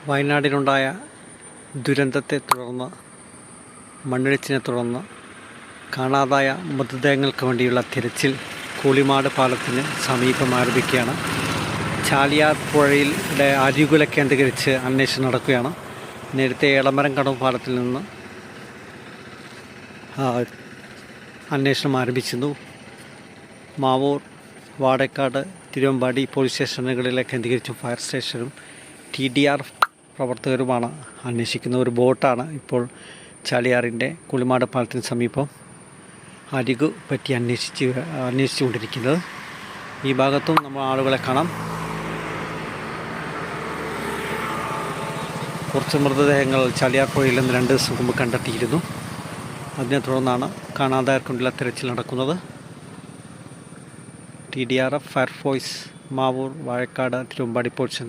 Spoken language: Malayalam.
വയനാടിനുണ്ടായ ദുരന്തത്തെ തുടർന്ന്, മണ്ണിടിച്ചിലിനെ തുടർന്ന് കാണാതായ മൃതദേഹങ്ങൾക്ക് വേണ്ടിയുള്ള തിരച്ചിൽ കൂളിമാട് പാലത്തിന് സമീപം ആരംഭിക്കുകയാണ്. ചാലിയാർ പുഴയുടെ അരികുല കേന്ദ്രീകരിച്ച് അന്വേഷണം നടക്കുകയാണ്. നേരത്തെ എളമരം കടവ് പാലത്തിൽ നിന്ന് അന്വേഷണം ആരംഭിച്ചിരുന്നു. മാവൂർ, വാടക്കാട്, തിരുവമ്പാടി പോലീസ് സ്റ്റേഷനുകളിലെ കേന്ദ്രീകരിച്ചും ഫയർ സ്റ്റേഷനും TDR പ്രവർത്തകരുമാണ് അന്വേഷിക്കുന്ന ഒരു ബോട്ടാണ് ഇപ്പോൾ ചാലിയാറിൻ്റെ കൂളിമാട് പാലത്തിന് സമീപം അരികു പറ്റി അന്വേഷിച്ചുകൊണ്ടിരിക്കുന്നത്. ഈ ഭാഗത്തും നമ്മൾ ആളുകളെ കാണാം. കുറച്ച് മൃതദേഹങ്ങൾ ചാലിയാർ പുഴയിൽ നിന്ന് 2 ദിവസം മുമ്പ് കണ്ടെത്തിയിരുന്നു. അതിനെ തുടർന്നാണ് കാണാതായവർക്കുള്ള തിരച്ചിൽ നടക്കുന്നത്. TDRF, fire force, Mavoor, Vazhakkad, Thiruvambadi police